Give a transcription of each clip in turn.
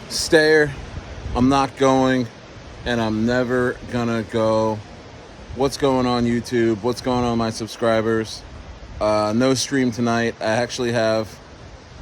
stare. I'm not going, and I'm never gonna go. What's going on YouTube? What's going on, my subscribers? No stream tonight. I actually have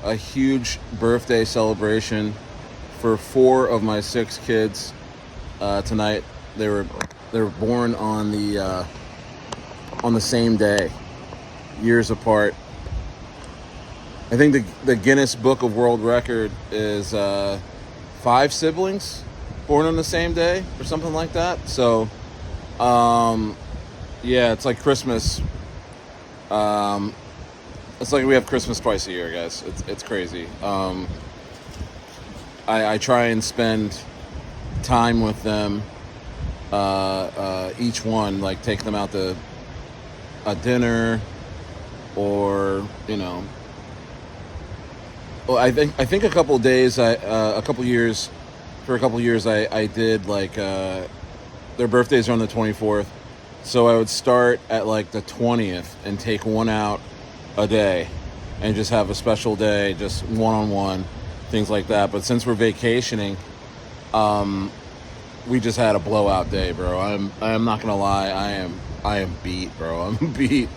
a huge birthday celebration for 4 of my 6 kids tonight. They were born on the same day, years apart. I think the Guinness Book of World Record is 5 siblings born on the same day or something like that. So, yeah, it's like Christmas. It's like we have Christmas twice a year, guys. It's crazy. I try and spend time with them, each one, like take them out to a dinner, or well, I think a couple years I did like their birthdays are on the 24th, so I would start at like the 20th and take one out a day and just have a special day, just one-on-one, things like that. But since we're vacationing, we just had a blowout day, bro. I'm not gonna lie, I am beat, bro. I'm beat.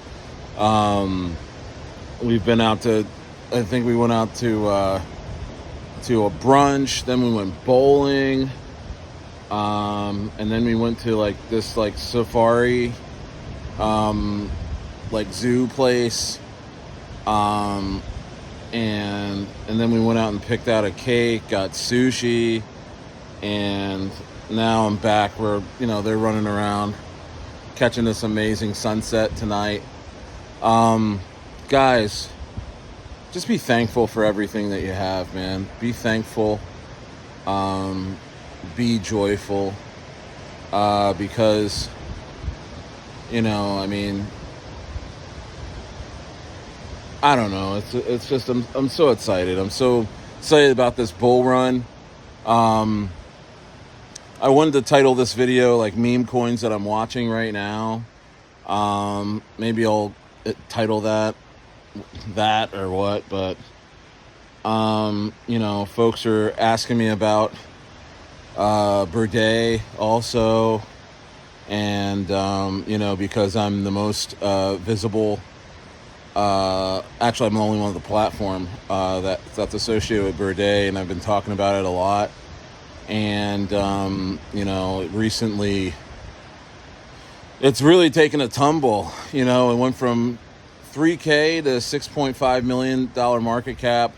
We've been out to, I think we went out to a brunch, then we went bowling, and then we went to like this like safari, like zoo place, and then we went out and picked out a cake, got sushi, and now I'm back where they're running around catching this amazing sunset tonight. Guys, just be thankful for everything that you have, man. Be thankful. Be joyful. Because, I mean, I don't know. It's just, I'm so excited. I'm so excited about this bull run. I wanted to title this video like meme coins that I'm watching right now. Maybe I'll title that or what, but folks are asking me about Berde also, and because I'm the most visible, actually I'm the only one on the platform that's associated with Berde, and I've been talking about it a lot. And recently it's really taken a tumble. It went from $3K to $6.5 million market cap,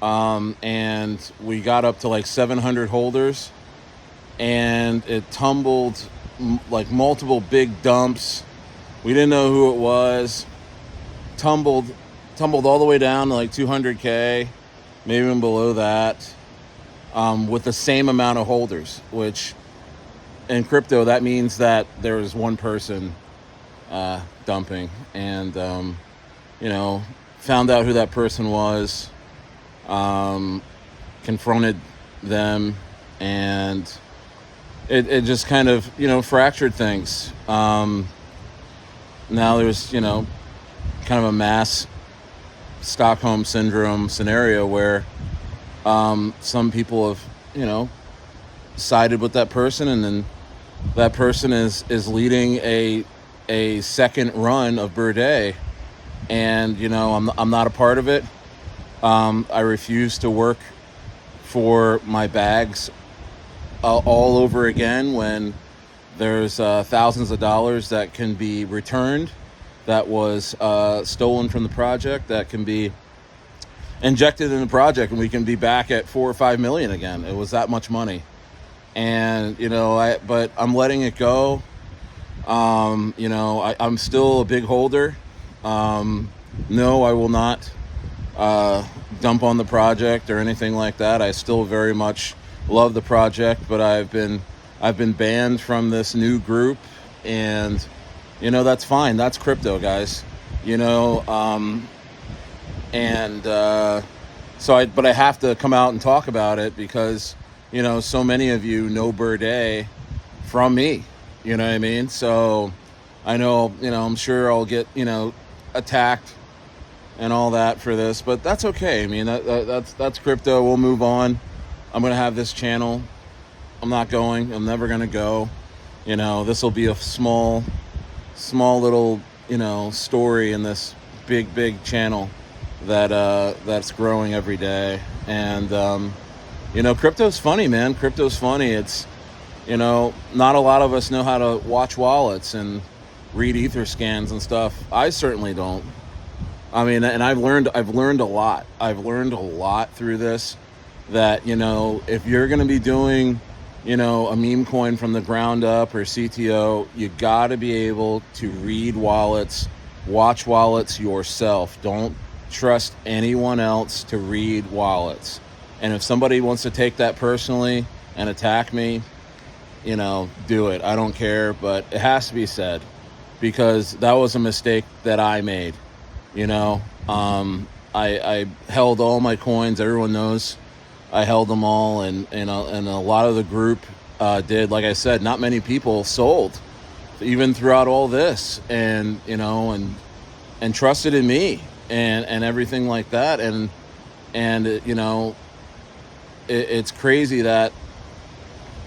and we got up to like 700 holders, and it tumbled like multiple big dumps. We didn't know who it was. Tumbled all the way down to like 200K, maybe even below that, with the same amount of holders, which in crypto, that means that there was one person dumping, and found out who that person was, confronted them, and it just kind of fractured things. Now there's kind of a mass Stockholm syndrome scenario where some people have sided with that person, and then that person is leading a second run of Birdei, and I'm not a part of it. I refuse to work for my bags all over again when there's thousands of dollars that can be returned, that was stolen from the project, that can be injected in the project, and we can be back at 4 or 5 million again. It was that much money, and but I'm letting it go. I'm still a big holder. No, I will not dump on the project or anything like that. I still very much love the project, but I've been banned from this new group, and that's fine. That's crypto, guys. But I have to come out and talk about it because so many of you know Birdei from me. You know what I mean? So I know, I'm sure I'll get, attacked and all that for this, but that's okay. I mean, that's crypto. We'll move on. I'm going to have this channel. I'm not going. I'm never going to go. This will be a small little, story in this big channel that's growing every day. And, crypto's funny, man. Crypto's funny. It's, not a lot of us know how to watch wallets and read ether scans and stuff. I certainly don't. I mean, and I've learned a lot. I've learned a lot through this, that, if you're going to be doing, a meme coin from the ground up or CTO, you got to be able to read wallets, watch wallets yourself. Don't trust anyone else to read wallets. And if somebody wants to take that personally and attack me, do it. I don't care, but it has to be said, because that was a mistake that I made. I held all my coins. Everyone knows I held them all, and a lot of the group did. Like I said, not many people sold, even throughout all this, and trusted in me and everything like that. And it's crazy that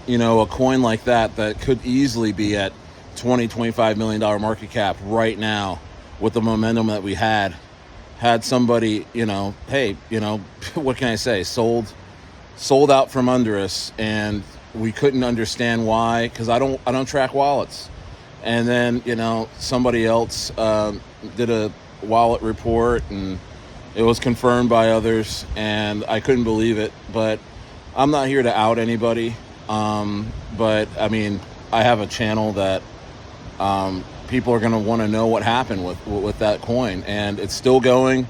a coin like that could easily be at $25 million market cap right now, with the momentum that we had somebody, hey, what can I say, sold out from under us, and we couldn't understand why, because I don't track wallets. And then somebody else did a wallet report, and it was confirmed by others, and I couldn't believe it. But I'm not here to out anybody, but I mean, I have a channel that people are going to want to know what happened with that coin, and it's still going.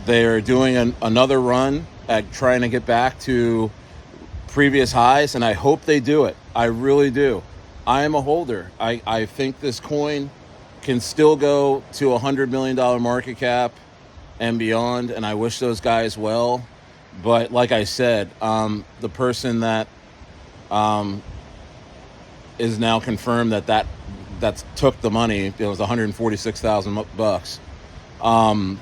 They're doing another run at trying to get back to previous highs, and I hope they do it. I really do. I am a holder. I think this coin can still go to $100 million market cap and beyond, and I wish those guys well. But like I said, the person that is now confirmed that took the money, it was $146,000,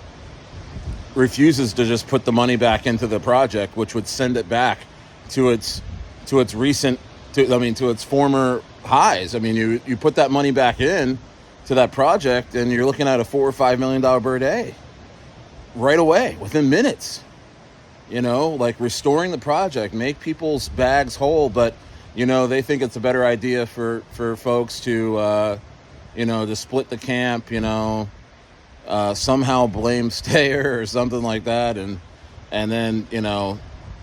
refuses to just put the money back into the project, which would send it back to its former highs. I mean, you put that money back in to that project, and you're looking at a $4 or $5 million Birdei right away, within minutes. Like restoring the project, make people's bags whole. But they think it's a better idea for folks to to split the camp, somehow blame Stayer or something like that, and then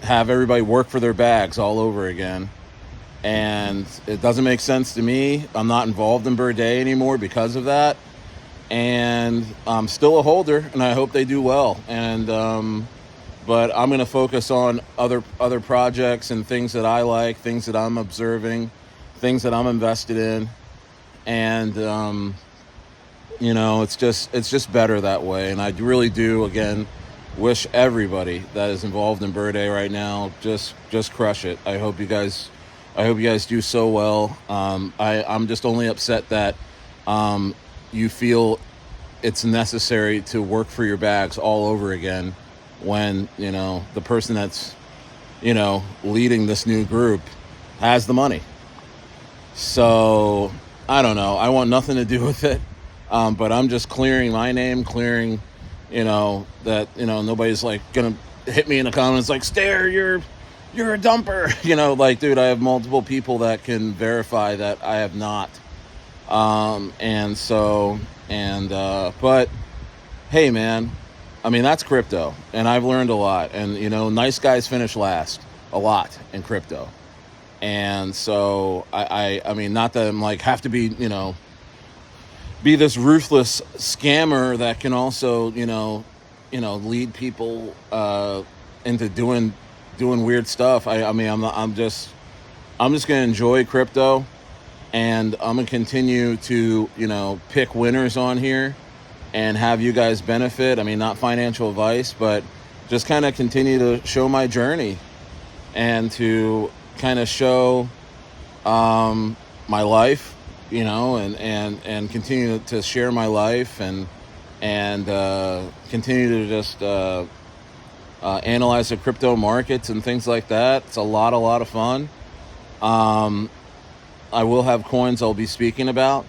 have everybody work for their bags all over again. And it doesn't make sense to me. I'm not involved in Berde anymore because of that, and I'm still a holder, and I hope they do well. And but I'm going to focus on other projects and things that I like, things that I'm observing, things that I'm invested in, and it's just better that way. And I really do, again, wish everybody that is involved in Berde right now just crush it. I hope you guys do so well. I'm just only upset that you feel it's necessary to work for your bags all over again, when the person that's leading this new group has the money. So I don't know, I want nothing to do with it, but I'm just clearing my name, that nobody's like gonna hit me in the comments like, Stair, you're a dumper. Like, dude, I have multiple people that can verify that I have not. But hey, man, I mean, that's crypto, and I've learned a lot. And, nice guys finish last a lot in crypto. And so I mean, not that I'm like, have to be, be this ruthless scammer that can also, lead people into doing weird stuff. I'm just going to enjoy crypto, and I'm going to continue to, pick winners on here and have you guys benefit. I mean, not financial advice, but just kind of continue to show my journey and to kind of show my life, and continue to share my life and continue to just analyze the crypto markets and things like that. It's a lot of fun. Um, I will have coins I'll be speaking about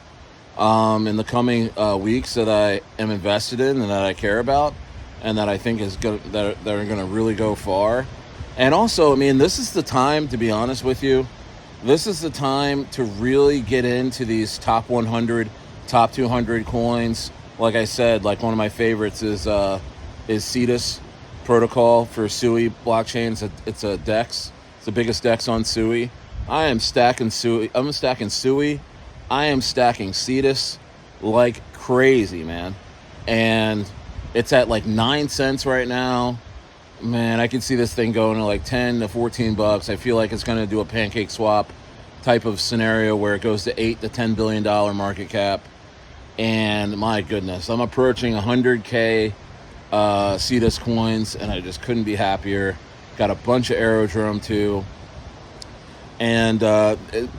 in the coming weeks that I am invested in and that I care about, and that I think is good, that are going to really go far. And also, I mean, this is the time, to be honest with you. This is the time to really get into these top 100, top 200 coins. Like I said, like one of my favorites is Cetus protocol for Sui blockchain. It's a DEX. It's the biggest DEX on Sui. I am stacking Sui. I'm stacking Sui. I am stacking Cetus like crazy, man. And it's at like 9 cents right now. Man, I can see this thing going to like 10 to 14 bucks. I feel like it's going to do a pancake swap type of scenario where it goes to $8 to $10 billion market cap. And my goodness, I'm approaching 100K Cetus coins, and I just couldn't be happier. Got a bunch of Aerodrome too. And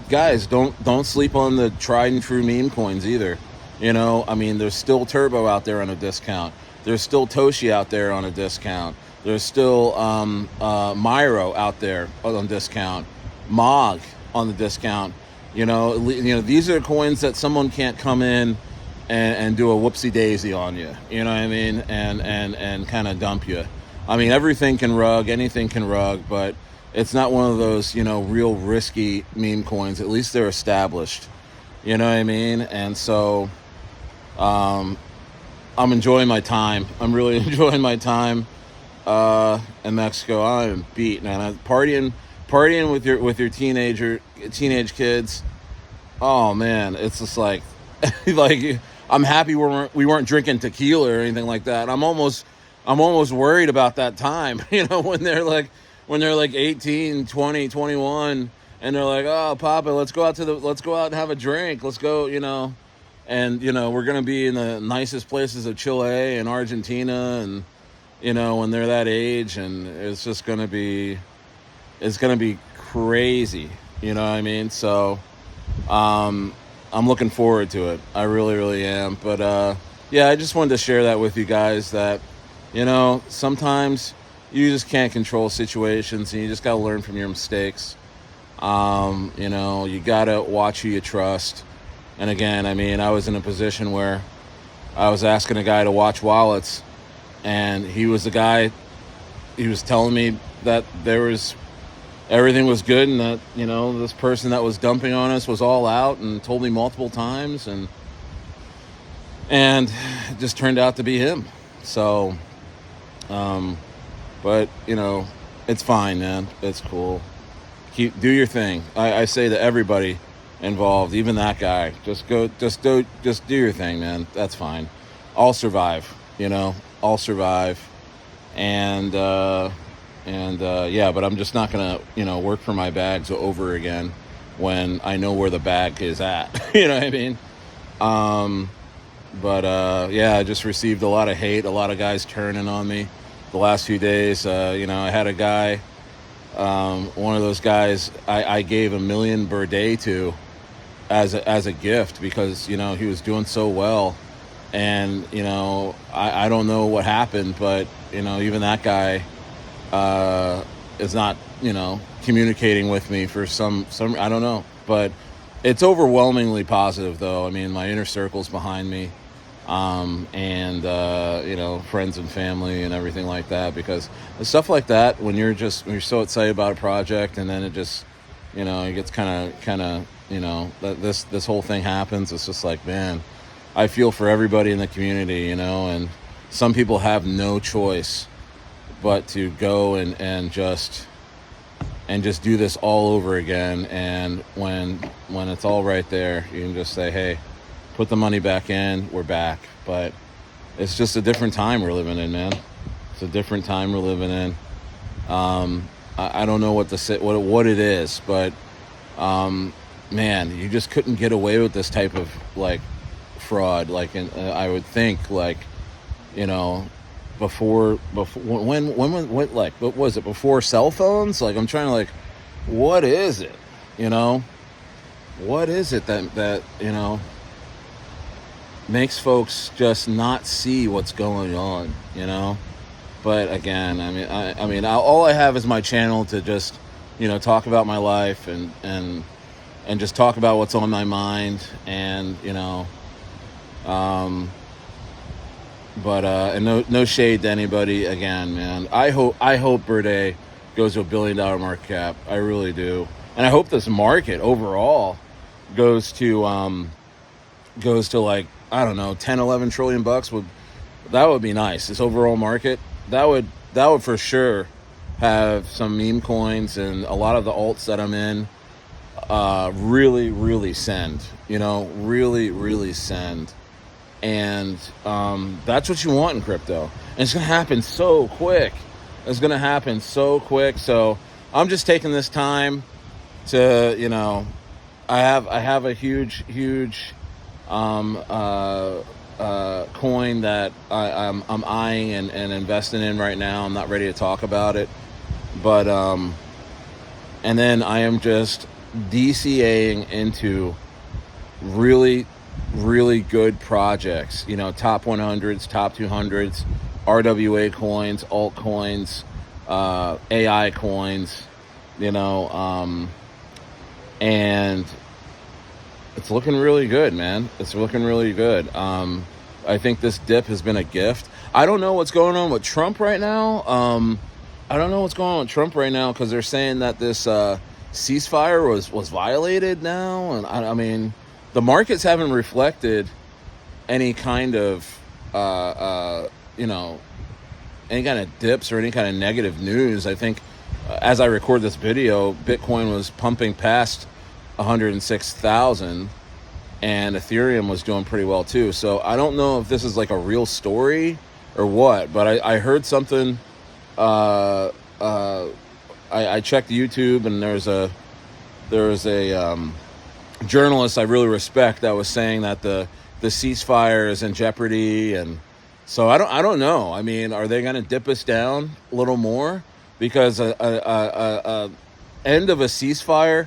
guys, don't sleep on the tried and true meme coins either. You know, I mean, there's still Turbo out there on a discount. There's still Toshi out there on a discount. There's still Myro out there on discount. Mog on the discount. You know, these are coins that someone can't come in and do a whoopsie daisy on you. You know what I mean? And kind of dump you. I mean, everything can rug, anything can rug, but it's not one of those, you know, real risky meme coins. At least they're established. You know what I mean? And so I'm enjoying my time. I'm really enjoying my time in Mexico. I am beat, man. I'm partying with your teenage kids. Oh man, it's just like like I'm happy we weren't drinking tequila or anything like that. I'm almost worried about that time, you know, when they're like 18, 20, 21, and they're like, "Oh, Papa, let's go out and have a drink. Let's go, you know." And, you know, we're going to be in the nicest places of Chile and Argentina, and, you know, when they're that age, and it's going to be crazy, you know what I mean? So, I'm looking forward to it. I really, really am. But, yeah, I just wanted to share that with you guys that, you know, sometimes you just can't control situations, and you just got to learn from your mistakes. You know, you got to watch who you trust. And again, I mean, I was in a position where I was asking a guy to watch wallets, and he was the guy, he was telling me that everything was good, and that, you know, this person that was dumping on us was all out, and told me multiple times, and it just turned out to be him. So, but, you know, it's fine, man. It's cool. Do your thing. I say to everybody involved, even that guy, just do your thing, man. That's fine. I'll survive, you know. I'll survive. And yeah, but I'm just not gonna, you know, work for my bags over again when I know where the bag is at. You know what I mean? But yeah, I just received a lot of hate, a lot of guys turning on me the last few days. You know, I had a guy, one of those guys I gave $1 million Birdei to as a gift, because, you know, he was doing so well. And, you know, I don't know what happened, but, you know, even that guy is not, you know, communicating with me for some I don't know. But it's overwhelmingly positive, though. I mean, my inner circle's behind me, and you know, friends and family and everything like that, because stuff like that, when you're so excited about a project, and then it just, you know, it gets kind of you know, this whole thing happens. It's just like, man, I feel for everybody in the community, you know, and some people have no choice but to go and just do this all over again. And when it's all right there, you can just say, hey, put the money back in, we're back. But it's just a different time we're living in, man. It's a different time we're living in. I don't know what it is, but man, you just couldn't get away with this type of like fraud. Like, I would think, like, you know, before when like, what was it, before cell phones? Like, I'm trying to, like, what is it, you know, what is it that you know makes folks just not see what's going on, you know? But again, all I have is my channel to just, talk about my life and just talk about what's on my mind, and um, but and no shade to anybody. Again, man, I hope Birdei goes to $1 billion market cap. I really do, and I hope this market overall goes to like, I don't know, 10, 11 trillion bucks. That would be nice. This overall market, that would for sure have some meme coins and a lot of the alts that I'm in really, really send. Really send. And that's what you want in crypto. And it's going to happen so quick. So I'm just taking this time to, I have a huge coin that I'm eyeing and investing in right now. I'm not ready to talk about it, but and then I am just DCAing into really, really good projects. Top 100s, top 200s, RWA coins, altcoins, AI coins. And it's looking really good, man. It's looking really good. I think this dip has been a gift. I don't know what's going on with Trump right now. Because they're saying that this ceasefire was violated now. And I mean, the markets haven't reflected any kind of, any kind of dips or any kind of negative news. I think as I record this video, Bitcoin was pumping past 106,000, and Ethereum was doing pretty well too. So I don't know if this is like a real story or what, but I heard something. I checked YouTube, and there was a journalist I really respect that was saying that the ceasefire is in jeopardy, and so I don't know. I mean, are they going to dip us down a little more? Because a end of a ceasefire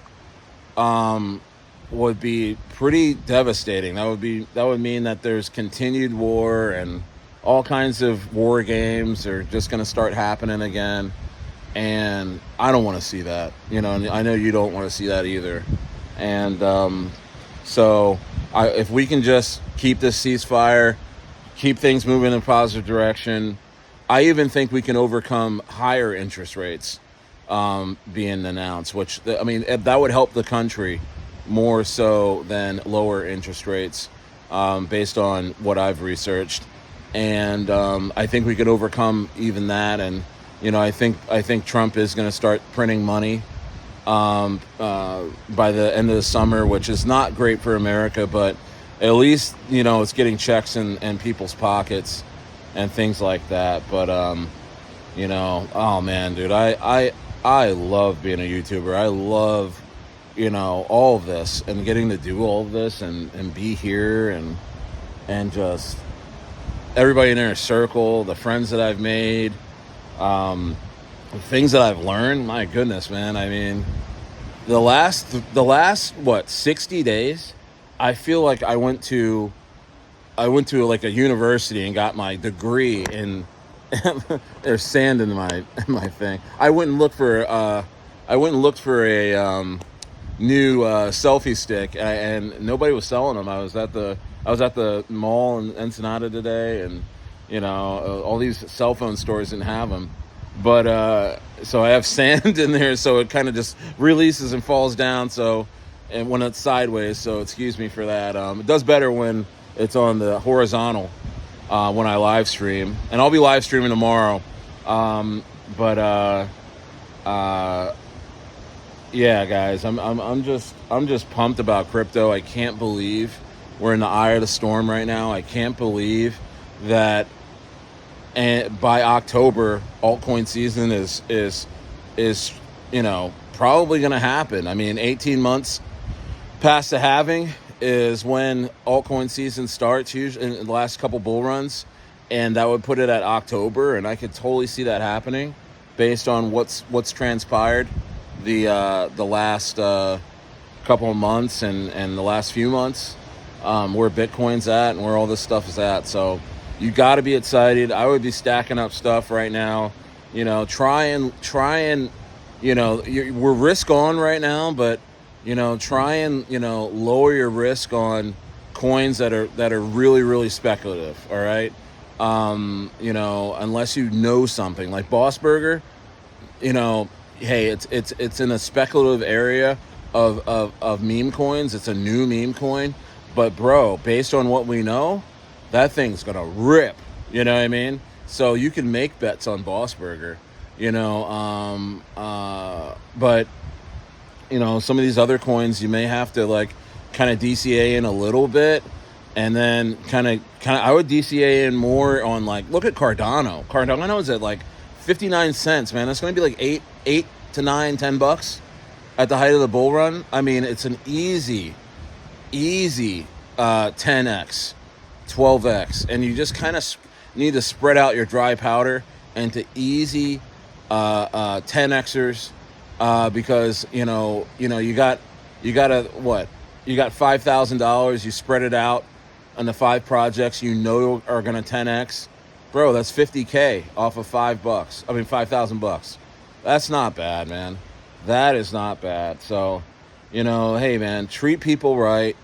would be pretty devastating. That would mean that there's continued war, and all kinds of war games are just going to start happening again. And I don't want to see that. And I know you don't want to see that either. And so if we can just keep this ceasefire, keep things moving in a positive direction, I even think we can overcome higher interest rates being announced, which, that would help the country more so than lower interest rates, based on what I've researched. And I think we could overcome even that. And, I think Trump is going to start printing money by the end of the summer, which is not great for America, but at least, it's getting checks in people's pockets and things like that. But, oh man, dude, I love being a YouTuber. I love, all of this and getting to do all of this and be here and just everybody in our circle, the friends that I've made, the things that I've learned. My goodness, man. I mean, the last 60 days, I feel like I went to like a university and got my degree in there's sand in my thing. I went and looked for a new selfie stick, and nobody was selling them. I was at the mall in Ensenada today, and all these cell phone stores didn't have them. But so I have sand in there, so it kind of just releases and falls down. So, and when it's sideways, so excuse me for that. It does better when it's on the horizontal when I live stream, and I'll be live streaming tomorrow. Yeah, guys, I'm just pumped about crypto. I can't believe we're in the eye of the storm right now. I can't believe that, and by October, altcoin season is probably going to happen. I mean, 18 months past the halving is when altcoin season starts, usually in the last couple bull runs, and that would put it at October, and I could totally see that happening based on what's transpired the last couple of months and the last few months, where Bitcoin's at and where all this stuff is at. So You got to be excited. I would be stacking up stuff right now. Try and we're risk on right now, but try and lower your risk on coins that are really really speculative. All right, unless you know something like Boss Burger. Hey, it's in a speculative area of meme coins. It's a new meme coin, but bro, based on what we know, that thing's gonna rip. You know what I mean? So you can make bets on Boss Burger. But some of these other coins you may have to like kind of DCA in a little bit, and then kind of I would DCA in more on, like, look at Cardano. Cardano is at like 59 cents, man. That's going to be like eight to nine, $10 at the height of the bull run. I mean, it's an easy 10x, 12x, and you just kind of need to spread out your dry powder into easy 10xers, because you got $5,000. You spread it out on the 5 projects are going to 10x. Bro, that's $50K off of $5. I mean, $5,000. That's not bad, man. That is not bad. So, hey, man, treat people right,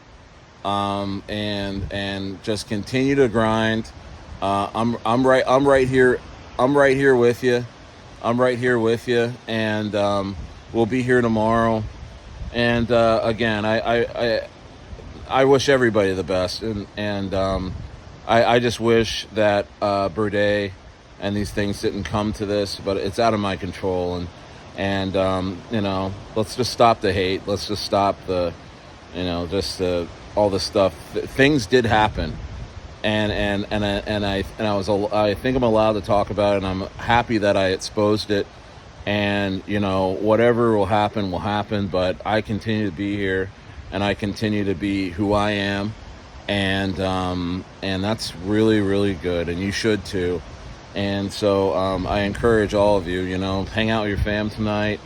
and just continue to grind. I'm right here. I'm right here with you. And we'll be here tomorrow. And again, I wish everybody the best, and I just wish that Birdei and these things didn't come to this, but it's out of my control. And let's just stop the hate. Let's just stop all the stuff. Things did happen, and I think I'm allowed to talk about it, and I'm happy that I exposed it. And whatever will happen. But I continue to be here, and I continue to be who I am. And that's really, really good, and you should too. And so I encourage all of you, hang out with your fam tonight,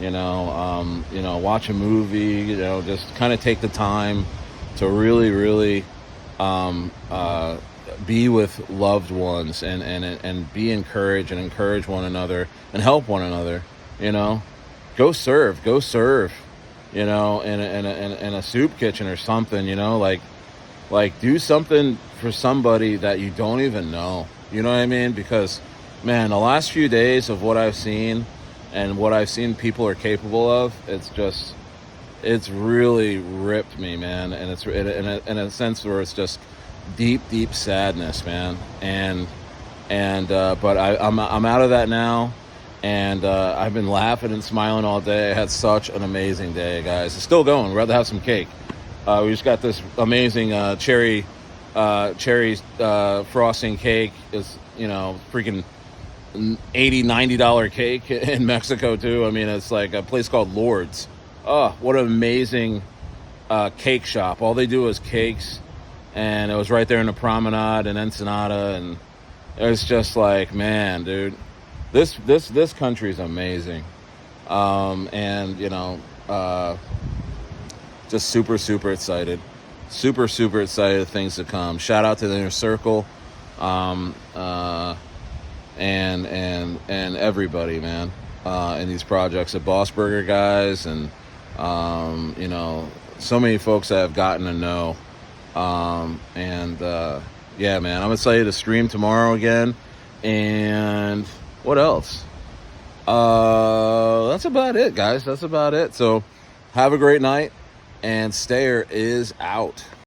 watch a movie, just kind of take the time to really, really be with loved ones, and be encouraged, and encourage one another, and help one another. Go serve, in a soup kitchen or something. Like do something for somebody that you don't even know. You know what I mean? Because, man, the last few days of what I've seen and what I've seen people are capable of, it's really ripped me, man. And it's in a sense where it's just deep sadness, man. But I'm out of that now. And I've been laughing and smiling all day. I had such an amazing day, guys. It's still going. We'd rather have some cake. We just got this amazing cherry frosting cake. It's freaking $80-$90 cake in Mexico too. I mean, it's like a place called Lord's. Oh, what an amazing cake shop. All they do is cakes, and it was right there in the promenade in Ensenada, and it was just like, man, dude, this country is amazing. Just super excited. Super excited of things to come. Shout out to the Inner Circle, and everybody, man, in these projects, the Boss Burger guys, and so many folks that I've gotten to know. Yeah, man, I'm excited to stream tomorrow again. And what else? That's about it, guys. That's about it. So have a great night, and Stayer is out.